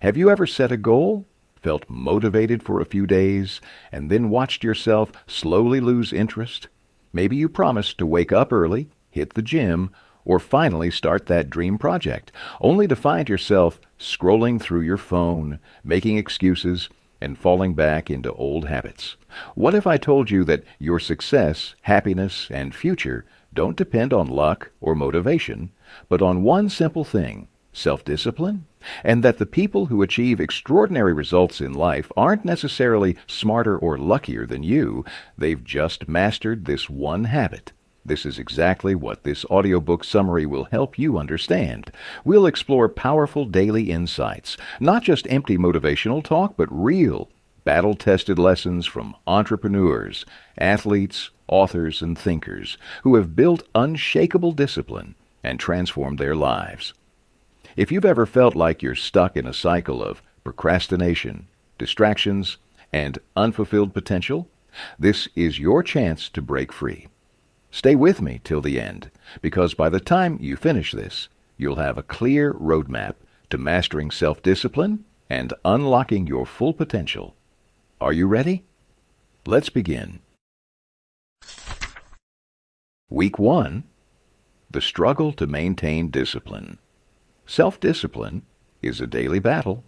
Have you ever set a goal, felt motivated for a few days, and then watched yourself slowly lose interest? Maybe you promised to wake up early, hit the gym, or finally start that dream project, only to find yourself scrolling through your phone, making excuses, and falling back into old habits. What if I told you that your success, happiness, and future don't depend on luck or motivation, but on one simple thing, self-discipline? And that the people who achieve extraordinary results in life aren't necessarily smarter or luckier than you, they've just mastered this one habit. This is exactly what this audiobook summary will help you understand. We'll explore powerful daily insights, not just empty motivational talk, but real, battle-tested lessons from entrepreneurs, athletes, authors, and thinkers who have built unshakable discipline and transformed their lives. If you've ever felt like you're stuck in a cycle of procrastination, distractions, and unfulfilled potential, this is your chance to break free. Stay with me till the end, because by the time you finish this, you'll have a clear roadmap to mastering self-discipline and unlocking your full potential. Are you ready? Let's begin. Week 1. The struggle to maintain discipline. Self-discipline is a daily battle.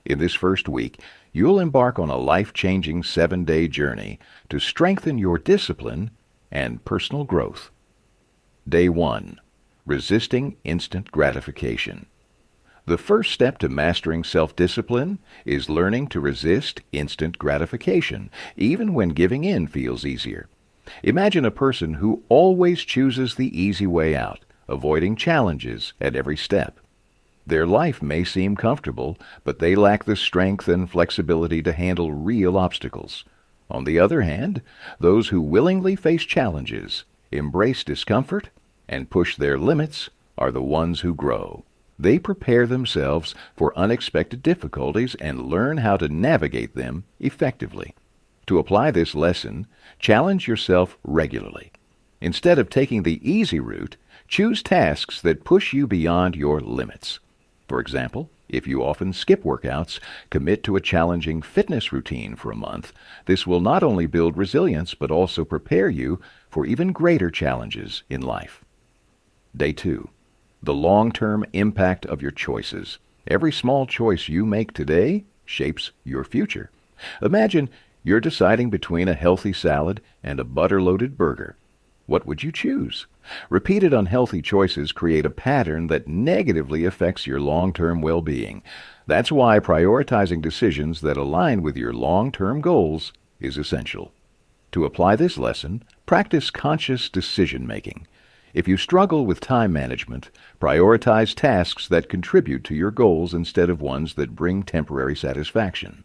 In this first week, you'll embark on a life-changing 7-day journey to strengthen your discipline and personal growth. Day 1. Resisting instant gratification. The first step to mastering self-discipline is learning to resist instant gratification, even when giving in feels easier. Imagine a person who always chooses the easy way out, avoiding challenges at every step. Their life may seem comfortable, but they lack the strength and flexibility to handle real obstacles. On the other hand, those who willingly face challenges, embrace discomfort, and push their limits are the ones who grow. They prepare themselves for unexpected difficulties and learn how to navigate them effectively. To apply this lesson, challenge yourself regularly. Instead of taking the easy route, choose tasks that push you beyond your limits. For example, if you often skip workouts, commit to a challenging fitness routine for a month. This will not only build resilience, but also prepare you for even greater challenges in life. Day 2. The long-term impact of your choices. Every small choice you make today shapes your future. Imagine you're deciding between a healthy salad and a butter-loaded burger. What would you choose? Repeated unhealthy choices create a pattern that negatively affects your long-term well-being. That's why prioritizing decisions that align with your long-term goals is essential. To apply this lesson, practice conscious decision-making. If you struggle with time management, prioritize tasks that contribute to your goals instead of ones that bring temporary satisfaction.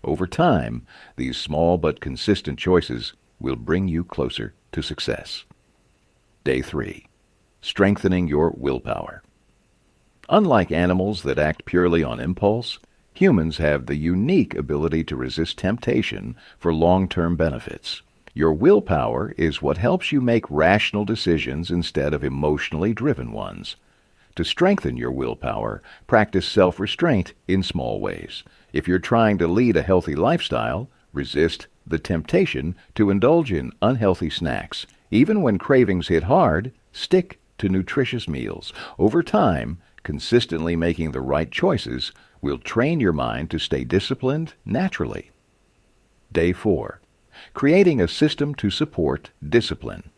Over time, these small but consistent choices will bring you closer to success. Day 3. Strengthening your willpower. Unlike animals that act purely on impulse, humans have the unique ability to resist temptation for long-term benefits. Your willpower is what helps you make rational decisions instead of emotionally driven ones. To strengthen your willpower, practice self-restraint in small ways. If you're trying to lead a healthy lifestyle, resist the temptation to indulge in unhealthy snacks. Even when cravings hit hard, stick to nutritious meals. Over time, consistently making the right choices will train your mind to stay disciplined naturally. Day 4. Creating a system to support discipline.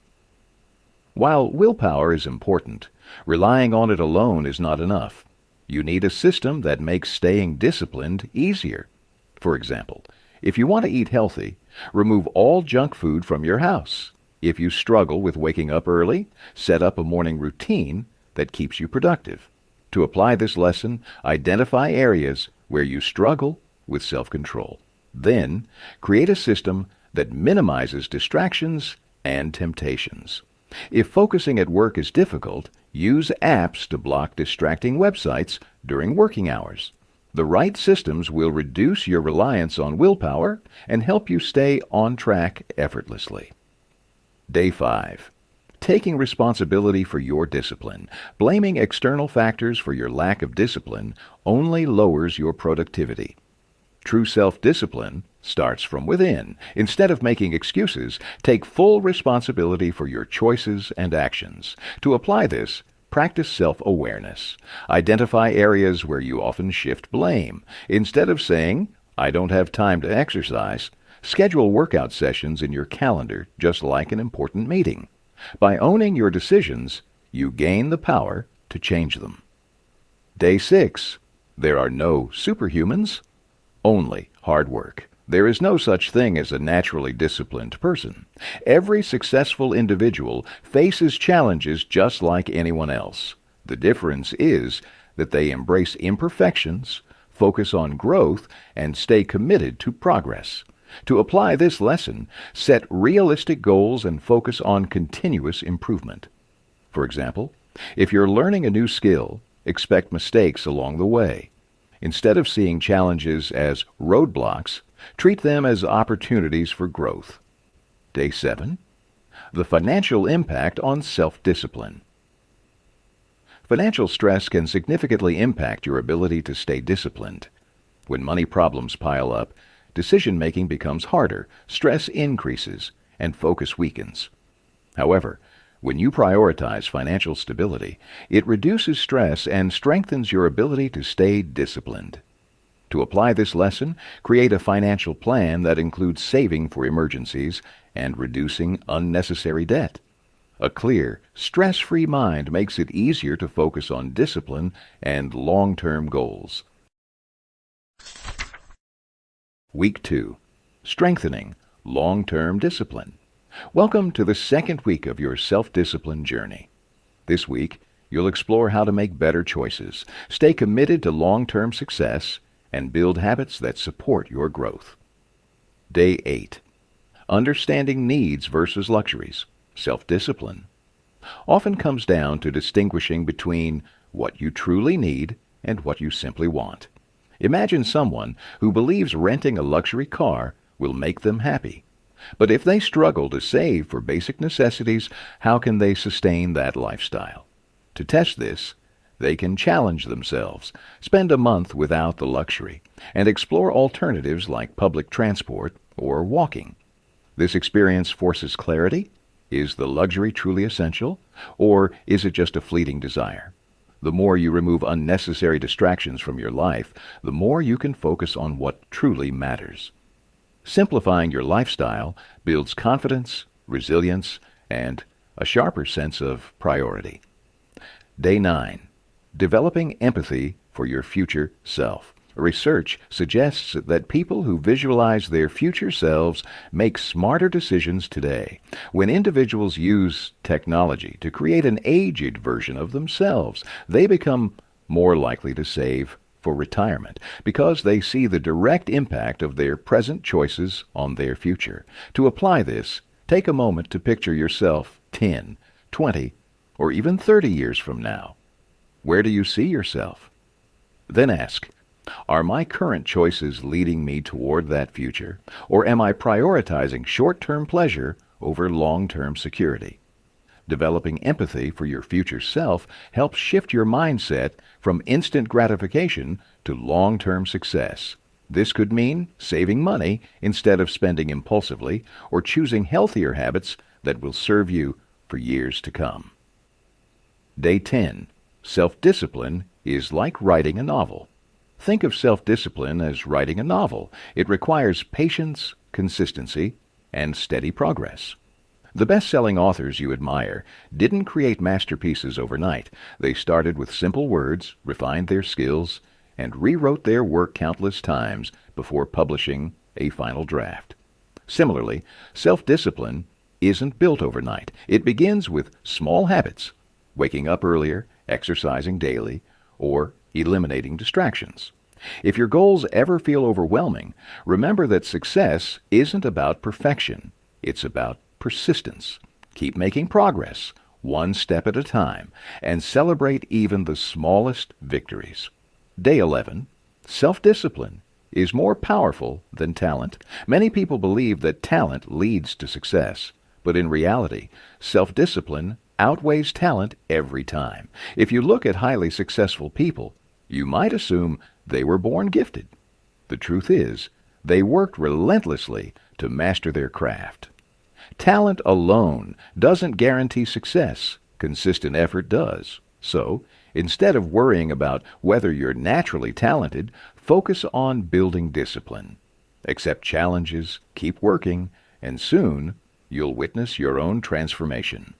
While willpower is important, relying on it alone is not enough. You need a system that makes staying disciplined easier. For example, if you want to eat healthy, remove all junk food from your house. If you struggle with waking up early, set up a morning routine that keeps you productive. To apply this lesson, identify areas where you struggle with self-control. Then, create a system that minimizes distractions and temptations. If focusing at work is difficult, use apps to block distracting websites during working hours. The right systems will reduce your reliance on willpower and help you stay on track effortlessly. Day 5. taking responsibility for your discipline. Blaming external factors for your lack of discipline only lowers your productivity. True self-discipline starts from within. Instead of making excuses, take full responsibility for your choices and actions. To apply this, practice self-awareness. Identify areas where you often shift blame. Instead of saying, "I don't have time to exercise," schedule workout sessions in your calendar just like an important meeting. By owning your decisions, you gain the power to change them. Day 6. There are no superhumans, only hard work. There is no such thing as a naturally disciplined person. Every successful individual faces challenges just like anyone else. The difference is that they embrace imperfections, focus on growth, and stay committed to progress. To apply this lesson, set realistic goals and focus on continuous improvement. For example, if you're learning a new skill, expect mistakes along the way. Instead of seeing challenges as roadblocks, treat them as opportunities for growth. Day 7. The financial impact on self-discipline. Financial stress can significantly impact your ability to stay disciplined. When money problems pile up, decision-making becomes harder, stress increases, and focus weakens. However, when you prioritize financial stability, it reduces stress and strengthens your ability to stay disciplined. To apply this lesson, create a financial plan that includes saving for emergencies and reducing unnecessary debt. A clear, stress-free mind makes it easier to focus on discipline and long-term goals. Week 2. Strengthening long-term discipline. Welcome to the second week of your self-discipline journey. This week, you'll explore how to make better choices, stay committed to long-term success, and build habits that support your growth. Day 8. Understanding needs versus luxuries. Self-discipline often comes down to distinguishing between what you truly need and what you simply want. Imagine someone who believes renting a luxury car will make them happy. But if they struggle to save for basic necessities, how can they sustain that lifestyle? To test this, they can challenge themselves, spend a month without the luxury, and explore alternatives like public transport or walking. This experience forces clarity. Is the luxury truly essential, or is it just a fleeting desire? The more you remove unnecessary distractions from your life, the more you can focus on what truly matters. Simplifying your lifestyle builds confidence, resilience, and a sharper sense of priority. Day 9. Developing empathy for your future self. Research suggests that people who visualize their future selves make smarter decisions today. When individuals use technology to create an aged version of themselves, they become more likely to save for retirement because they see the direct impact of their present choices on their future. To apply this, take a moment to picture yourself 10, 20, or even 30 years from now. Where do you see yourself? Then ask, are my current choices leading me toward that future, or am I prioritizing short-term pleasure over long-term security? Developing empathy for your future self helps shift your mindset from instant gratification to long-term success. This could mean saving money instead of spending impulsively, or choosing healthier habits that will serve you for years to come. Day 10. Self-discipline is like writing a novel. Think of self-discipline as writing a novel. It requires patience, consistency, and steady progress. The best-selling authors you admire didn't create masterpieces overnight. They started with simple words, refined their skills, and rewrote their work countless times before publishing a final draft. Similarly, self-discipline isn't built overnight. It begins with small habits, waking up earlier, exercising daily, or eliminating distractions. If your goals ever feel overwhelming, remember that success isn't about perfection. It's about persistence. Keep making progress, one step at a time, and celebrate even the smallest victories. Day 11. Self-discipline is more powerful than talent. Many people believe that talent leads to success, but in reality, self-discipline outweighs talent every time. If you look at highly successful people, you might assume they were born gifted. The truth is, they worked relentlessly to master their craft. Talent alone doesn't guarantee success. Consistent effort does. So, instead of worrying about whether you're naturally talented, focus on building discipline. Accept challenges, keep working, and soon you'll witness your own transformation.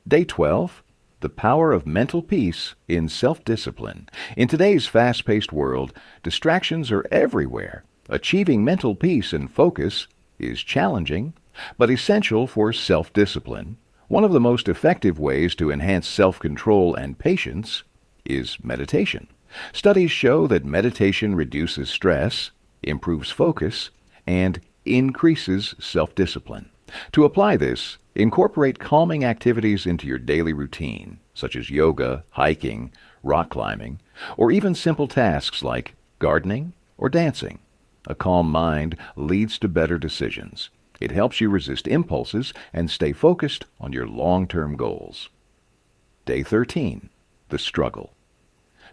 Day 12. The power of mental peace in self-discipline. In today's fast-paced world, distractions are everywhere. Achieving mental peace and focus is challenging, but essential for self-discipline. One of the most effective ways to enhance self-control and patience is meditation. Studies show that meditation reduces stress, improves focus, and increases self-discipline. To apply this, incorporate calming activities into your daily routine, such as yoga, hiking, rock climbing, or even simple tasks like gardening or dancing. A calm mind leads to better decisions. It helps you resist impulses and stay focused on your long-term goals. Day 13. The struggle.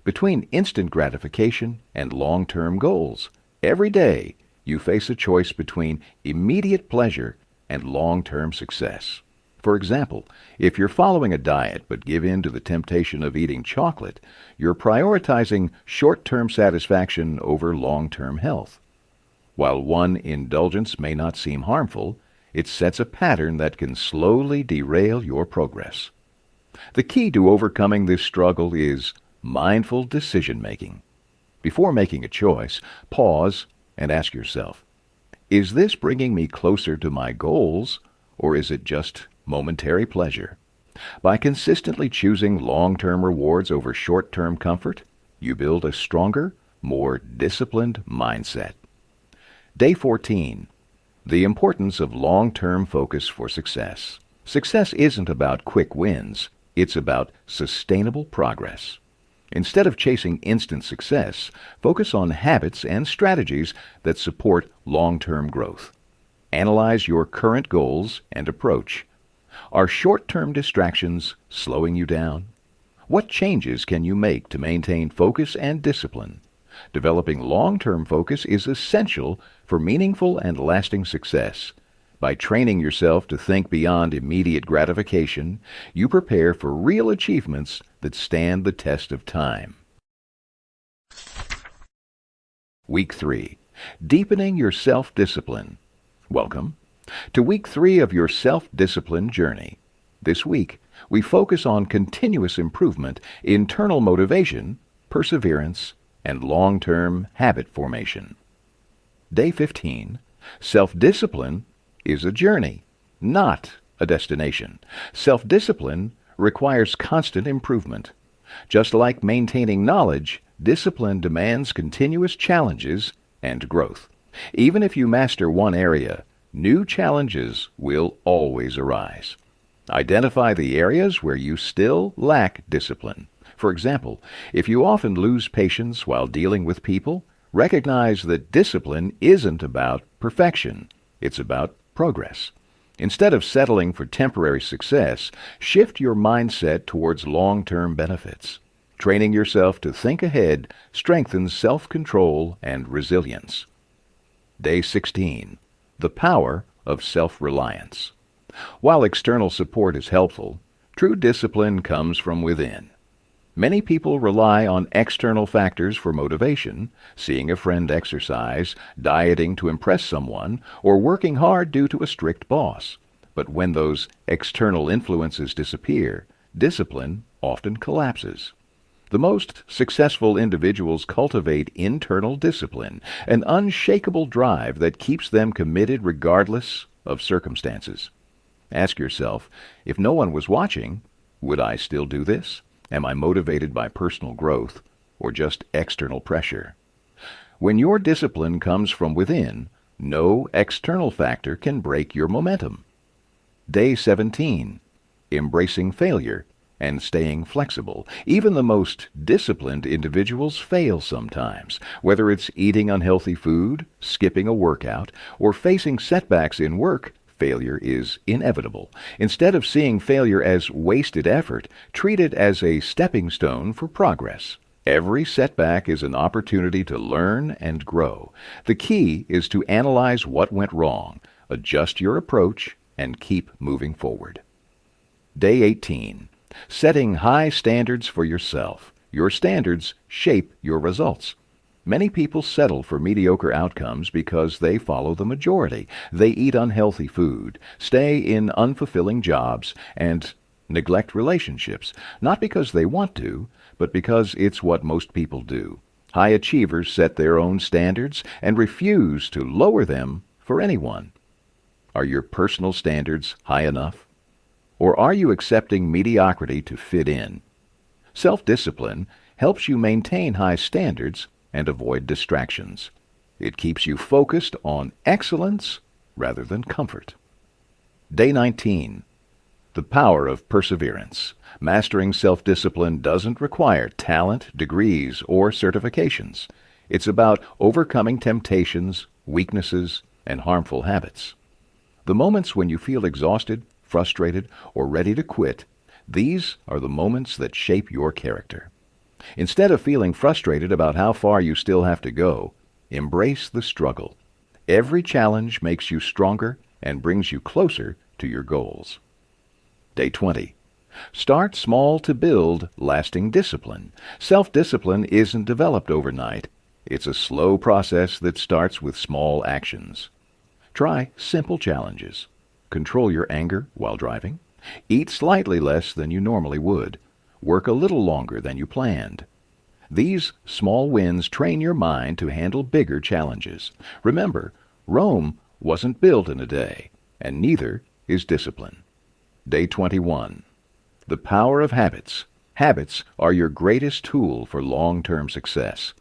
Between instant gratification and long-term goals, every day you face a choice between immediate pleasure and long-term success. For example, if you're following a diet but give in to the temptation of eating chocolate, you're prioritizing short-term satisfaction over long-term health. While one indulgence may not seem harmful, it sets a pattern that can slowly derail your progress. The key to overcoming this struggle is mindful decision-making. Before making a choice, pause and ask yourself, is this bringing me closer to my goals, or is it just momentary pleasure? By consistently choosing long-term rewards over short-term comfort, you build a stronger, more disciplined mindset. Day 14. The importance of long-term focus for success. Success isn't about quick wins. It's about sustainable progress. Instead of chasing instant success, focus on habits and strategies that support long-term growth. Analyze your current goals and approach. Are short-term distractions slowing you down? What changes can you make to maintain focus and discipline? Developing long-term focus is essential for meaningful and lasting success. By training yourself to think beyond immediate gratification, you prepare for real achievements that stand the test of time. Week 3. Deepening your self-discipline. Welcome to Week 3 of your self-discipline journey. This week, we focus on continuous improvement, internal motivation, perseverance, and long-term habit formation. Day 15. Self-discipline is a journey, not a destination. Self-discipline requires constant improvement. Just like maintaining knowledge, discipline demands continuous challenges and growth. Even if you master one area, new challenges will always arise. Identify the areas where you still lack discipline. For example, if you often lose patience while dealing with people, recognize that discipline isn't about perfection. It's about progress. Instead of settling for temporary success, shift your mindset towards long-term benefits. Training yourself to think ahead strengthens self-control and resilience. Day 16. The power of self-reliance. While external support is helpful, true discipline comes from within. Many people rely on external factors for motivation, seeing a friend exercise, dieting to impress someone, or working hard due to a strict boss. But when those external influences disappear, discipline often collapses. The most successful individuals cultivate internal discipline, an unshakable drive that keeps them committed regardless of circumstances. Ask yourself, if no one was watching, would I still do this? Am I motivated by personal growth or just external pressure? When your discipline comes from within, no external factor can break your momentum. Day 17. Embracing failure and staying flexible. Even the most disciplined individuals fail sometimes, whether it's eating unhealthy food, skipping a workout, or facing setbacks in work. Failure is inevitable. Instead of seeing failure as wasted effort, treat it as a stepping stone for progress. Every setback is an opportunity to learn and grow. The key is to analyze what went wrong, adjust your approach, and keep moving forward. Day 18. Setting high standards for yourself. Your standards shape your results. Many people settle for mediocre outcomes because they follow the majority. They eat unhealthy food, stay in unfulfilling jobs, and neglect relationships, not because they want to, but because it's what most people do. High achievers set their own standards and refuse to lower them for anyone. Are your personal standards high enough? Or are you accepting mediocrity to fit in? Self-discipline helps you maintain high standards and avoid distractions. It keeps you focused on excellence rather than comfort. Day 19. The power of perseverance. Mastering self-discipline doesn't require talent, degrees, or certifications. It's about overcoming temptations, weaknesses, and harmful habits. The moments when you feel exhausted, frustrated, or ready to quit, these are the moments that shape your character. Instead of feeling frustrated about how far you still have to go, embrace the struggle. Every challenge makes you stronger and brings you closer to your goals. Day 20. Start small to build lasting discipline. Self-discipline isn't developed overnight. It's a slow process that starts with small actions. Try simple challenges. Control your anger while driving. Eat slightly less than you normally would. Work a little longer than you planned. These small wins train your mind to handle bigger challenges. Remember, Rome wasn't built in a day, and neither is discipline. Day 21. The power of habits. Habits are your greatest tool for long-term success.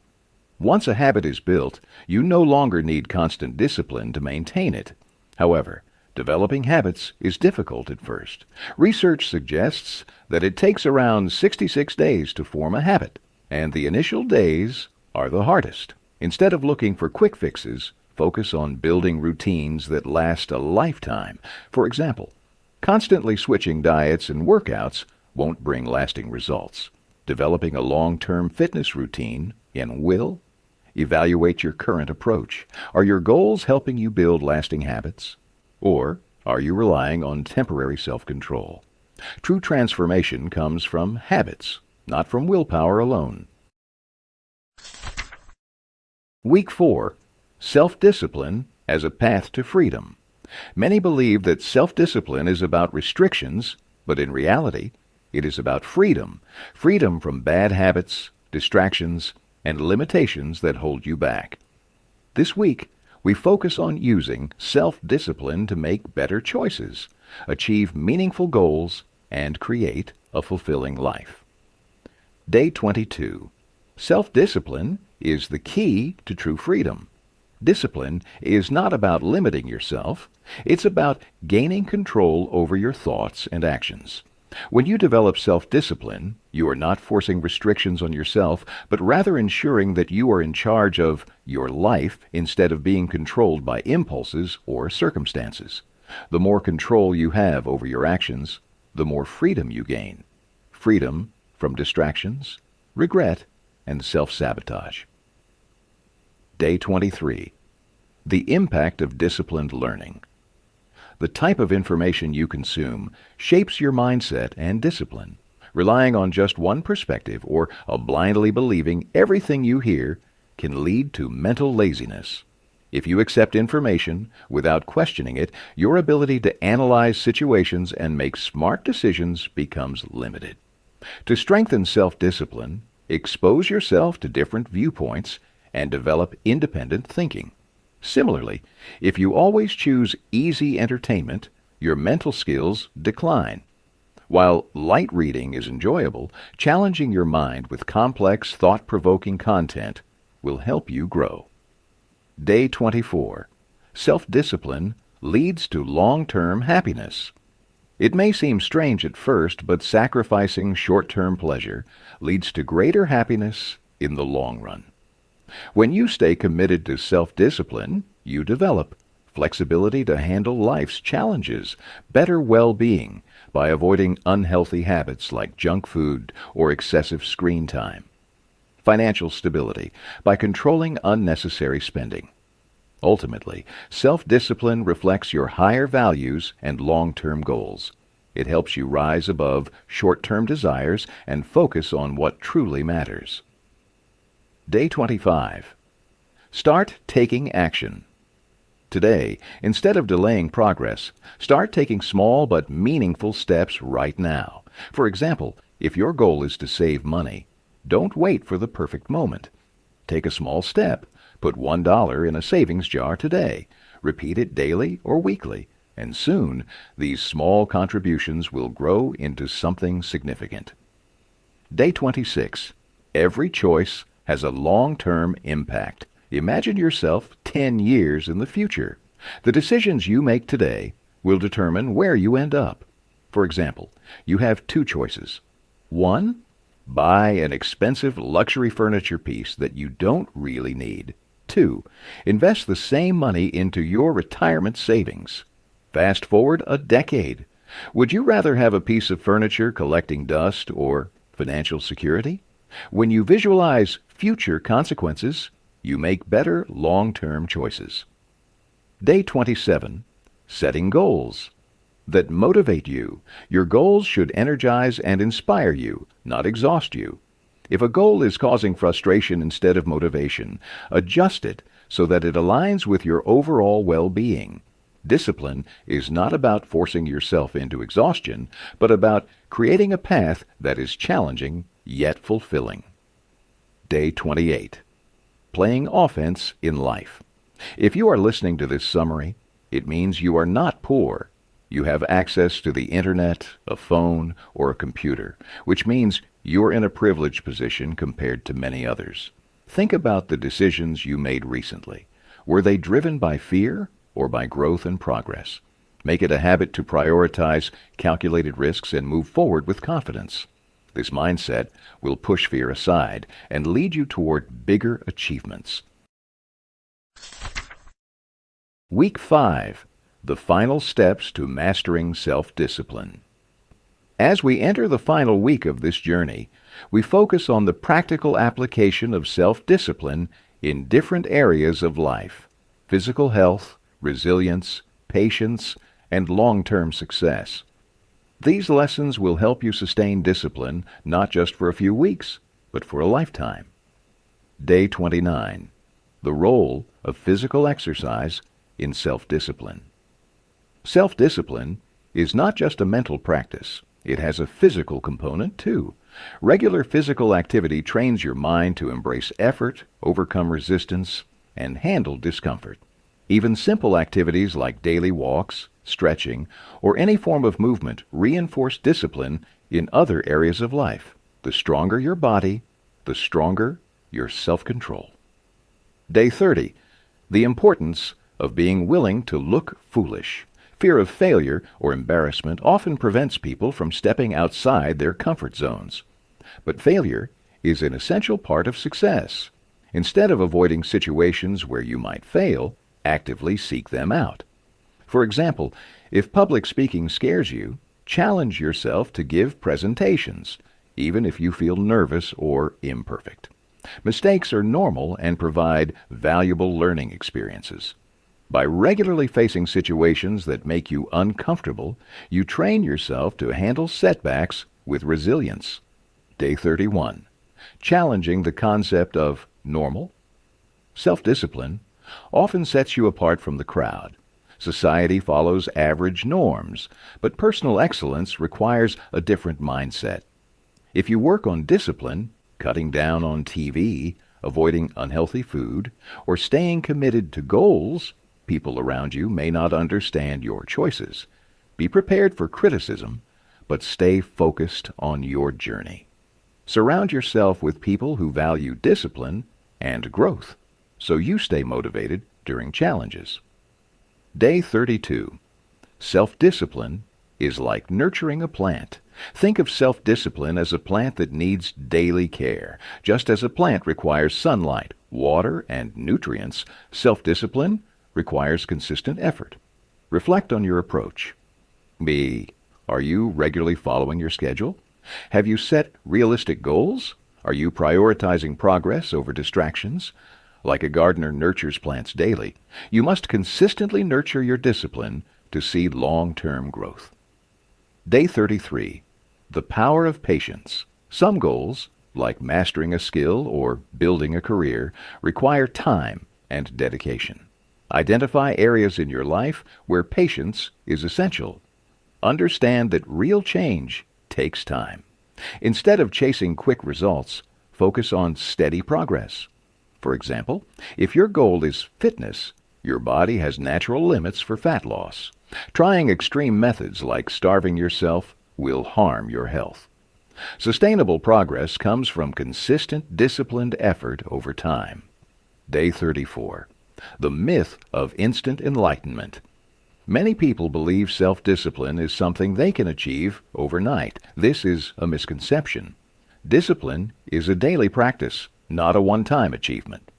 Once a habit is built, you no longer need constant discipline to maintain it. However, developing habits is difficult at first. Research suggests that it takes around 66 days to form a habit, and the initial days are the hardest. Instead of looking for quick fixes, focus on building routines that last a lifetime. For example, constantly switching diets and workouts won't bring lasting results. Developing a long-term fitness routine will. Evaluate your current approach. Are your goals helping you build lasting habits? Or are you relying on temporary self-control? True transformation comes from habits, not from willpower alone. Week 4. Self-discipline as a path to freedom. Many believe that self-discipline is about restrictions, but in reality, it is about freedom. Freedom from bad habits, distractions, and limitations that hold you back. This week, we focus on using self-discipline to make better choices, achieve meaningful goals, and create a fulfilling life. Day 22. Self-discipline is the key to true freedom. Discipline is not about limiting yourself. It's about gaining control over your thoughts and actions. When you develop self-discipline, you are not forcing restrictions on yourself, but rather ensuring that you are in charge of your life instead of being controlled by impulses or circumstances. The more control you have over your actions, the more freedom you gain. Freedom from distractions, regret, and self-sabotage. Day 23. The impact of disciplined learning. The type of information you consume shapes your mindset and discipline. Relying on just one perspective or blindly believing everything you hear can lead to mental laziness. If you accept information without questioning it, your ability to analyze situations and make smart decisions becomes limited. To strengthen self-discipline, expose yourself to different viewpoints and develop independent thinking. Similarly, if you always choose easy entertainment, your mental skills decline. While light reading is enjoyable, challenging your mind with complex, thought-provoking content will help you grow. Day 24. Self-discipline leads to long-term happiness. It may seem strange at first, but sacrificing short-term pleasure leads to greater happiness in the long run. When you stay committed to self-discipline, you develop flexibility to handle life's challenges, better well-being by avoiding unhealthy habits like junk food or excessive screen time, financial stability by controlling unnecessary spending. Ultimately, self-discipline reflects your higher values and long-term goals. It helps you rise above short-term desires and focus on what truly matters. Day 25. Start taking action. Today, instead of delaying progress, start taking small but meaningful steps right now. For example, if your goal is to save money, don't wait for the perfect moment. Take a small step. Put $1 in a savings jar today. Repeat it daily or weekly, and soon these small contributions will grow into something significant. Day 26. Every choice has a long-term impact. Imagine yourself 10 years in the future. The decisions you make today will determine where you end up. For example, you have two choices. 1. Buy an expensive luxury furniture piece that you don't really need. 2. Invest the same money into your retirement savings. Fast forward a decade. Would you rather have a piece of furniture collecting dust or financial security? When you visualize future consequences, you make better long-term choices. Day 27. Setting goals that motivate you. Your goals should energize and inspire you, not exhaust you. If a goal is causing frustration instead of motivation, adjust it so that it aligns with your overall well-being. Discipline is not about forcing yourself into exhaustion, but about creating a path that is challenging yet fulfilling. Day 28. Playing offense in life. If you are listening to this summary, it means you are not poor. You have access to the internet, a phone, or a computer, which means you're in a privileged position compared to many others. Think about the decisions you made recently. Were they driven by fear or by growth and progress? Make it a habit to prioritize calculated risks and move forward with confidence. This mindset will push fear aside and lead you toward bigger achievements. Week 5. The final steps to mastering self-discipline. As we enter the final week of this journey, we focus on the practical application of self-discipline in different areas of life: physical health, resilience, patience, and long-term success. These lessons will help you sustain discipline not just for a few weeks, but for a lifetime. Day 29. The role of physical exercise in self-discipline. Self-discipline is not just a mental practice. It has a physical component, too. Regular physical activity trains your mind to embrace effort, overcome resistance, and handle discomfort. Even simple activities like daily walks, stretching, or any form of movement reinforce discipline in other areas of life. The stronger your body, the stronger your self-control. Day 30. The importance of being willing to look foolish. Fear of failure or embarrassment often prevents people from stepping outside their comfort zones. But failure is an essential part of success. Instead of avoiding situations where you might fail, actively seek them out. For example, if public speaking scares you, challenge yourself to give presentations, even if you feel nervous or imperfect. Mistakes are normal and provide valuable learning experiences. By regularly facing situations that make you uncomfortable, you train yourself to handle setbacks with resilience. Day 31. Challenging the concept of normal. Self-discipline often sets you apart from the crowd. Society follows average norms, but personal excellence requires a different mindset. If you work on discipline, cutting down on TV, avoiding unhealthy food, or staying committed to goals, people around you may not understand your choices. Be prepared for criticism, but stay focused on your journey. Surround yourself with people who value discipline and growth, so you stay motivated during challenges. Day 32. Self-discipline is like nurturing a plant. Think of self-discipline as a plant that needs daily care. Just as a plant requires sunlight, water, and nutrients, self-discipline requires consistent effort. Reflect on your approach. B. Are you regularly following your schedule? Have you set realistic goals? Are you prioritizing progress over distractions? Like a gardener nurtures plants daily, you must consistently nurture your discipline to see long-term growth. Day 33. The power of patience. Some goals, like mastering a skill or building a career, require time and dedication. Identify areas in your life where patience is essential. Understand that real change takes time. Instead of chasing quick results, focus on steady progress. For example, if your goal is fitness, your body has natural limits for fat loss. Trying extreme methods like starving yourself will harm your health. Sustainable progress comes from consistent, disciplined effort over time. Day 34. The myth of instant enlightenment. Many people believe self-discipline is something they can achieve overnight. This is a misconception. Discipline is a daily practice, not a one-time achievement.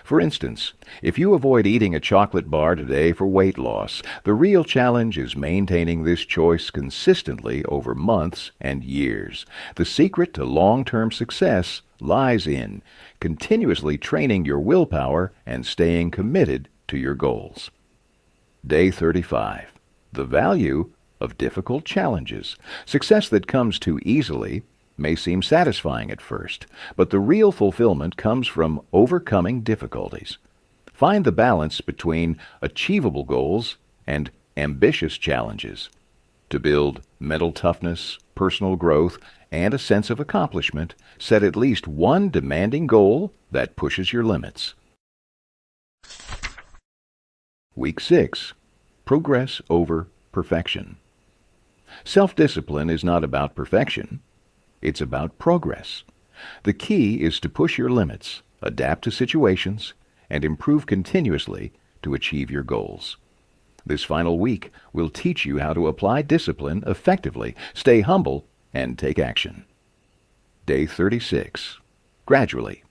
For instance, if you avoid eating a chocolate bar today for weight loss, the real challenge is maintaining this choice consistently over months and years. The secret to long-term success lies in continuously training your willpower and staying committed to your goals. Day 35. The value of difficult challenges. Success that comes too easily may seem satisfying at first, but the real fulfillment comes from overcoming difficulties. Find the balance between achievable goals and ambitious challenges. To build mental toughness, personal growth, and a sense of accomplishment, set at least one demanding goal that pushes your limits. Week 6. Progress over perfection. Self-discipline is not about perfection. It's about progress. The key is to push your limits, adapt to situations, and improve continuously to achieve your goals. This final week will teach you how to apply discipline effectively, stay humble, and take action. Day 36. Gradually.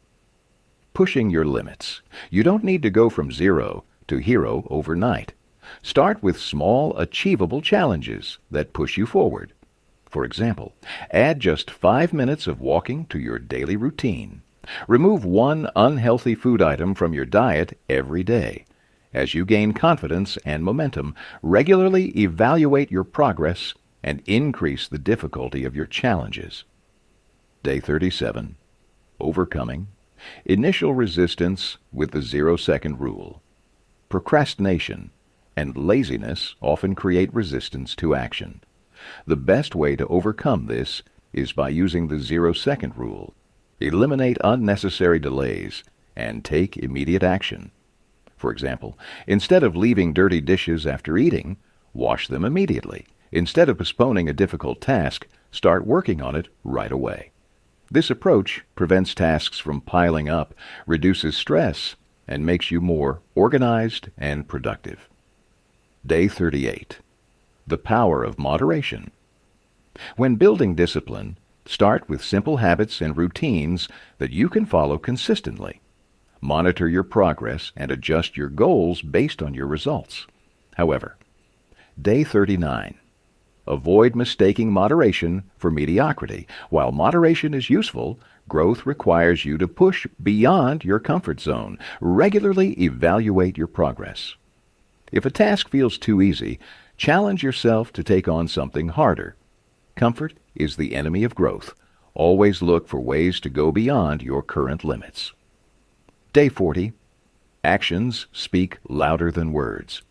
Pushing your limits. You don't need to go from zero to hero overnight. Start with small, achievable challenges that push you forward. For example, add just 5 minutes of walking to your daily routine. Remove one unhealthy food item from your diet every day. As you gain confidence and momentum, regularly evaluate your progress and increase the difficulty of your challenges. Day 37. Overcoming. Initial resistance with the 0-second rule. Procrastination and laziness often create resistance to action. The best way to overcome this is by using the 0-second rule. Eliminate unnecessary delays and take immediate action. For example, instead of leaving dirty dishes after eating, wash them immediately. Instead of postponing a difficult task, start working on it right away. This approach prevents tasks from piling up, reduces stress, and makes you more organized and productive. Day 38. The power of moderation. When building discipline, start with simple habits and routines that you can follow consistently. Monitor your progress and adjust your goals based on your results. However, Day 39. Avoid mistaking moderation for mediocrity. While moderation is useful, growth requires you to push beyond your comfort zone. Regularly evaluate your progress. If a task feels too easy, challenge yourself to take on something harder. Comfort is the enemy of growth. Always look for ways to go beyond your current limits. Day 40. Actions speak louder than words.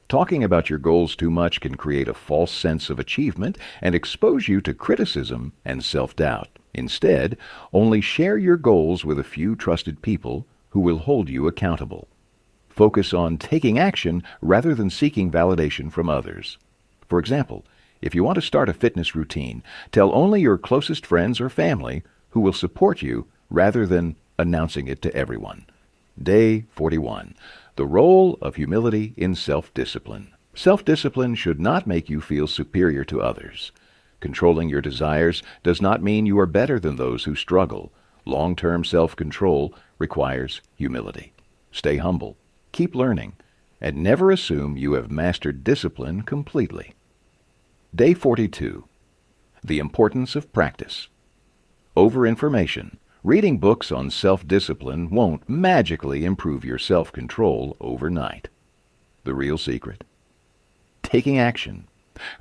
Talking about your goals too much can create a false sense of achievement and expose you to criticism and self-doubt. Instead, only share your goals with a few trusted people who will hold you accountable. Focus on taking action rather than seeking validation from others. For example, if you want to start a fitness routine, tell only your closest friends or family who will support you rather than announcing it to everyone. Day 41. The role of humility in self-discipline. Self-discipline should not make you feel superior to others. Controlling your desires does not mean you are better than those who struggle. Long-term self-control requires humility. Stay humble, keep learning, and never assume you have mastered discipline completely. Day 42. The importance of practice. Overinformation. Reading books on self-discipline won't magically improve your self-control overnight. The real secret? Taking action.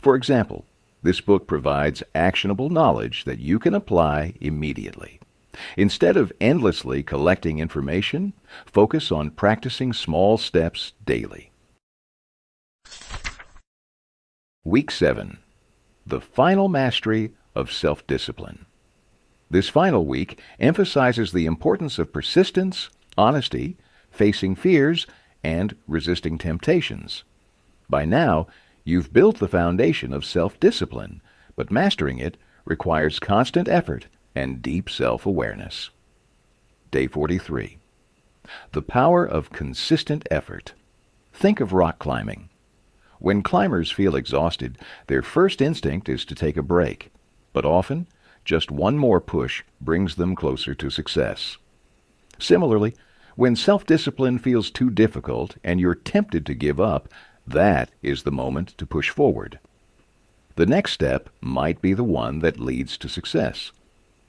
For example, this book provides actionable knowledge that you can apply immediately. Instead of endlessly collecting information, focus on practicing small steps daily. Week 7. The final mastery of self-discipline. This final week emphasizes the importance of persistence, honesty, facing fears, and resisting temptations. By now, you've built the foundation of self-discipline, but mastering it requires constant effort and deep self-awareness. Day 43. The power of consistent effort. Think of rock climbing. When climbers feel exhausted, their first instinct is to take a break, but often, just one more push brings them closer to success. Similarly, when self-discipline feels too difficult and you're tempted to give up, that is the moment to push forward. The next step might be the one that leads to success.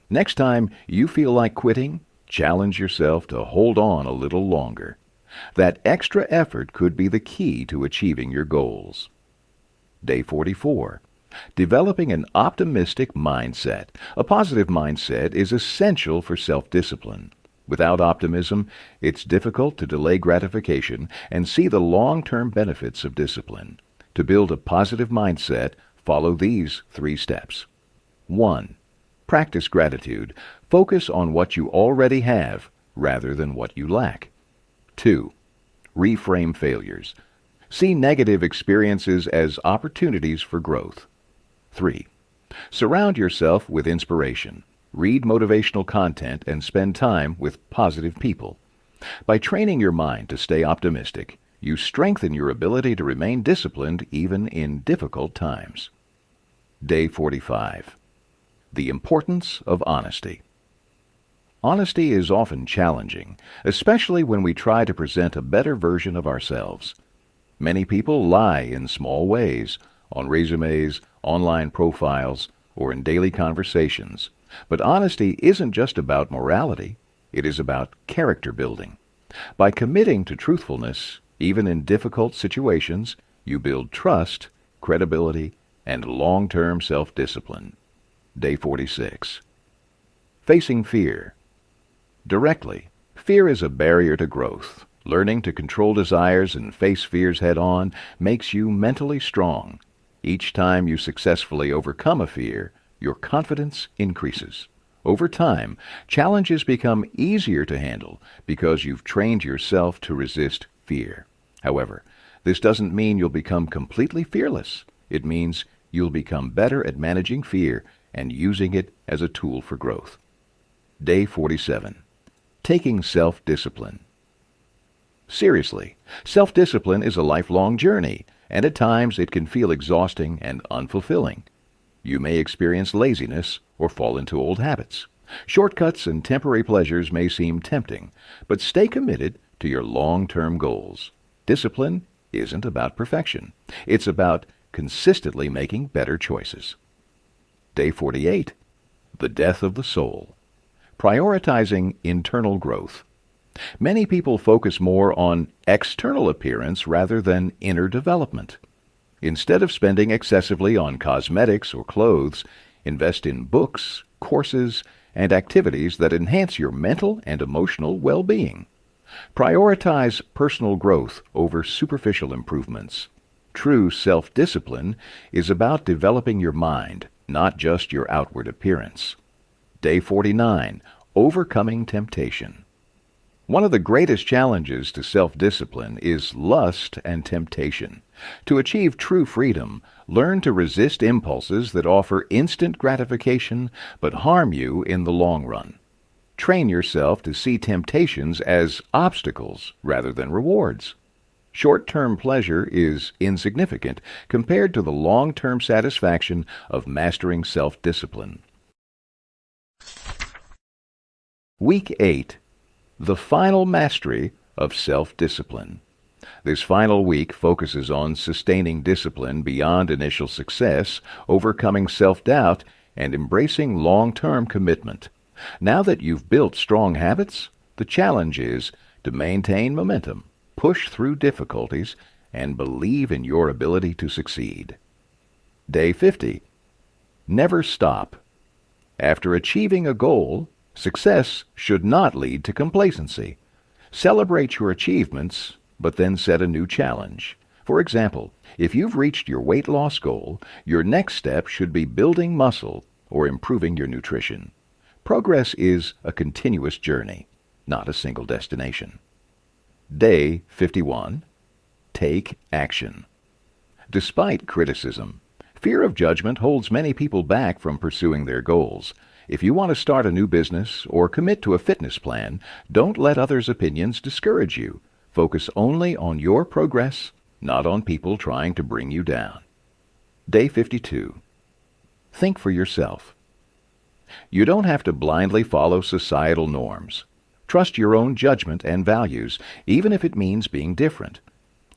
Next time you feel like quitting, challenge yourself to hold on a little longer. That extra effort could be the key to achieving your goals. Day 44. Developing an optimistic mindset. A positive mindset is essential for self-discipline. Without optimism, it's difficult to delay gratification and see the long-term benefits of discipline. To build a positive mindset, follow these 3 steps. 1. Practice gratitude. Focus on what you already have rather than what you lack. 2. Reframe failures. See negative experiences as opportunities for growth. 3. Surround yourself with inspiration. Read motivational content and spend time with positive people. By training your mind to stay optimistic, you strengthen your ability to remain disciplined even in difficult times. Day 45. The importance of honesty. Honesty is often challenging, especially when we try to present a better version of ourselves. Many people lie in small ways, on resumes, online profiles, or in daily conversations. But honesty isn't just about morality, it is about character building. By committing to truthfulness, even in difficult situations, you build trust, credibility, and long-term self-discipline. Day 46. Facing fear. Directly, fear is a barrier to growth. Learning to control desires and face fears head-on makes you mentally strong. Each time you successfully overcome a fear, your confidence increases. Over time, challenges become easier to handle because you've trained yourself to resist fear. However, this doesn't mean you'll become completely fearless. It means you'll become better at managing fear and using it as a tool for growth. Day 47. Taking self-discipline. Seriously, self-discipline is a lifelong journey, and at times it can feel exhausting and unfulfilling. You may experience laziness or fall into old habits. Shortcuts and temporary pleasures may seem tempting, but stay committed to your long-term goals. Discipline isn't about perfection. It's about consistently making better choices. Day 48. The death of the soul. Prioritizing internal growth. Many people focus more on external appearance rather than inner development. Instead of spending excessively on cosmetics or clothes, invest in books, courses, and activities that enhance your mental and emotional well-being. Prioritize personal growth over superficial improvements. True self-discipline is about developing your mind, not just your outward appearance. Day 49. Overcoming temptation. One of the greatest challenges to self-discipline is lust and temptation. To achieve true freedom, learn to resist impulses that offer instant gratification but harm you in the long run. Train yourself to see temptations as obstacles rather than rewards. Short-term pleasure is insignificant compared to the long-term satisfaction of mastering self-discipline. Week 8. The final mastery of self-discipline. This final week focuses on sustaining discipline beyond initial success, overcoming self-doubt, and embracing long-term commitment. Now that you've built strong habits, the challenge is to maintain momentum, push through difficulties, and believe in your ability to succeed. Day 50. Never stop. After achieving a goal, success should not lead to complacency. Celebrate your achievements, but then set a new challenge. For example, if you've reached your weight loss goal, your next step should be building muscle or improving your nutrition. Progress is a continuous journey, not a single destination. Day 51. Take action. Despite criticism, fear of judgment holds many people back from pursuing their goals. If you want to start a new business or commit to a fitness plan, don't let others' opinions discourage you. Focus only on your progress, not on people trying to bring you down. Day 52. Think for yourself. You don't have to blindly follow societal norms. Trust your own judgment and values, even if it means being different.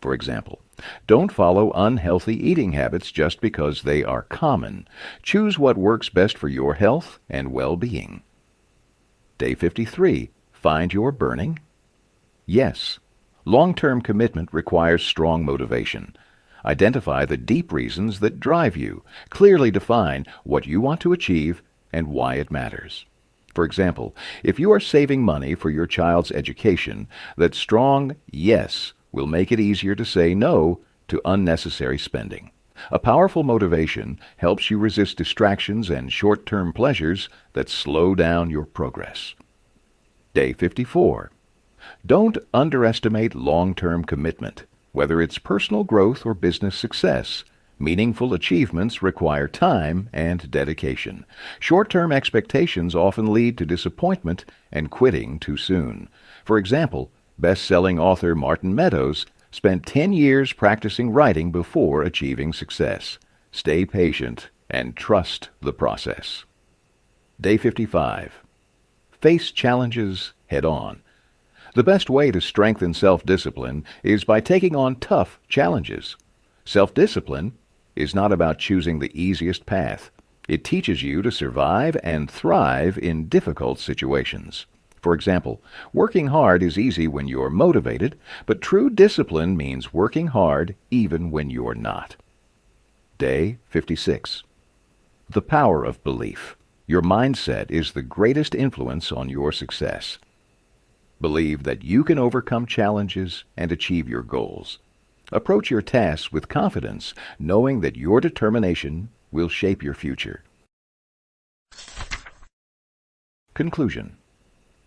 For example, don't follow unhealthy eating habits just because they are common. Choose what works best for your health and well-being. Day 53. Find your burning. Yes, long-term commitment requires strong motivation. Identify the deep reasons that drive you. Clearly define what you want to achieve and why it matters. For example, if you are saving money for your child's education, that strong yes will make it easier to say no to unnecessary spending. A powerful motivation helps you resist distractions and short-term pleasures that slow down your progress. Day 54. Don't underestimate long-term commitment, whether it's personal growth or business success. Meaningful achievements require time and dedication. Short-term expectations often lead to disappointment and quitting too soon. For example, best-selling author Martin Meadows spent 10 years practicing writing before achieving success. Stay patient and trust the process. Day 55. Face challenges head-on. The best way to strengthen self-discipline is by taking on tough challenges. Self-discipline is not about choosing the easiest path. It teaches you to survive and thrive in difficult situations. For example, working hard is easy when you're motivated, but true discipline means working hard even when you're not. Day 56. The power of belief. Your mindset is the greatest influence on your success. Believe that you can overcome challenges and achieve your goals. Approach your tasks with confidence, knowing that your determination will shape your future. Conclusion.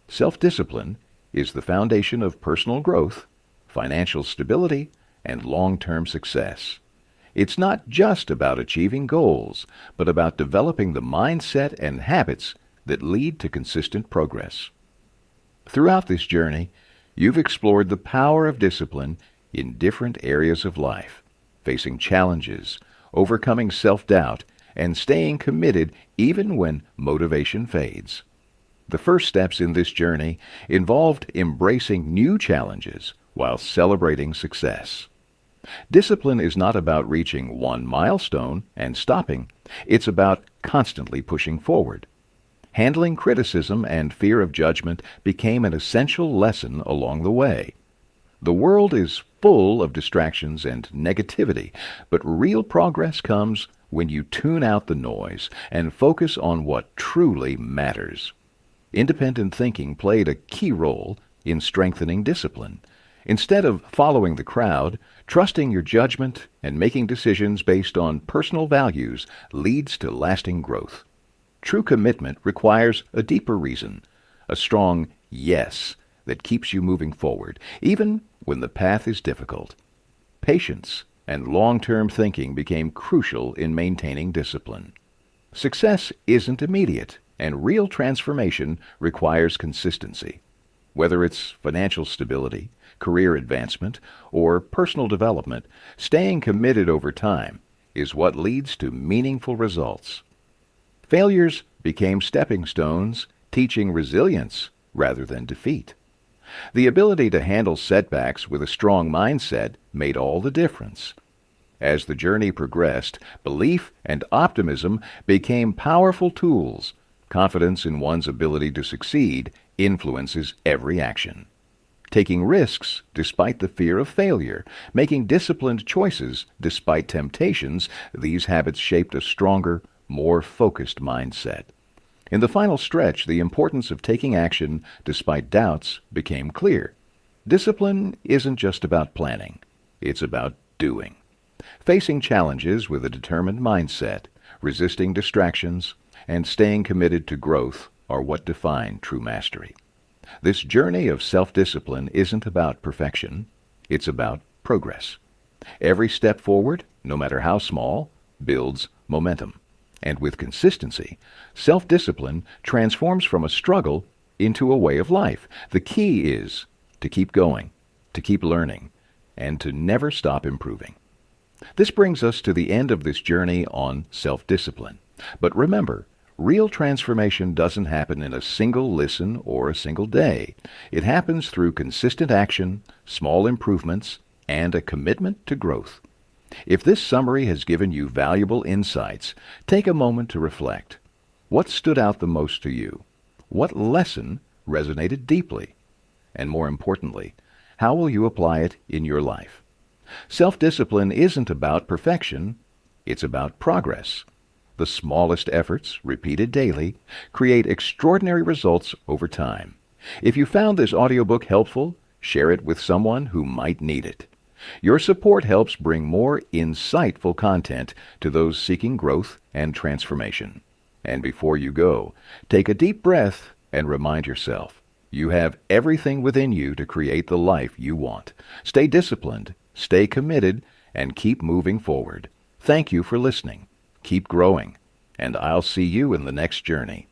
Self-discipline is the foundation of personal growth, financial stability, and long-term success. It's not just about achieving goals, but about developing the mindset and habits that lead to consistent progress. Throughout this journey, you've explored the power of discipline in different areas of life, facing challenges, overcoming self-doubt, and staying committed even when motivation fades. The first steps in this journey involved embracing new challenges while celebrating success. Discipline is not about reaching one milestone and stopping. It's about constantly pushing forward. Handling criticism and fear of judgment became an essential lesson along the way. The world is full of distractions and negativity, but real progress comes when you tune out the noise and focus on what truly matters. Independent thinking played a key role in strengthening discipline. Instead of following the crowd, trusting your judgment and making decisions based on personal values leads to lasting growth. True commitment requires a deeper reason, a strong yes that keeps you moving forward, even when the path is difficult. Patience and long-term thinking became crucial in maintaining discipline. Success isn't immediate, and real transformation requires consistency. Whether it's financial stability, career advancement, or personal development, staying committed over time is what leads to meaningful results. Failures became stepping stones, teaching resilience rather than defeat. The ability to handle setbacks with a strong mindset made all the difference. As the journey progressed, belief and optimism became powerful tools. Confidence in one's ability to succeed influences every action. Taking risks despite the fear of failure, making disciplined choices despite temptations, these habits shaped a stronger, more focused mindset. In the final stretch, the importance of taking action despite doubts became clear. Discipline isn't just about planning, it's about doing. Facing challenges with a determined mindset, resisting distractions, and staying committed to growth are what define true mastery. This journey of self-discipline isn't about perfection, it's about progress. Every step forward, no matter how small, builds momentum. And with consistency, self-discipline transforms from a struggle into a way of life. The key is to keep going, to keep learning, and to never stop improving. This brings us to the end of this journey on self-discipline. But remember, real transformation doesn't happen in a single listen or a single day. It happens through consistent action, small improvements, and a commitment to growth. If this summary has given you valuable insights, take a moment to reflect. What stood out the most to you? What lesson resonated deeply? And more importantly, how will you apply it in your life? Self-discipline isn't about perfection, it's about progress. The smallest efforts, repeated daily, create extraordinary results over time. If you found this audiobook helpful, share it with someone who might need it. Your support helps bring more insightful content to those seeking growth and transformation. And before you go, take a deep breath and remind yourself, you have everything within you to create the life you want. Stay disciplined, stay committed, and keep moving forward. Thank you for listening. Keep growing, and I'll see you in the next journey.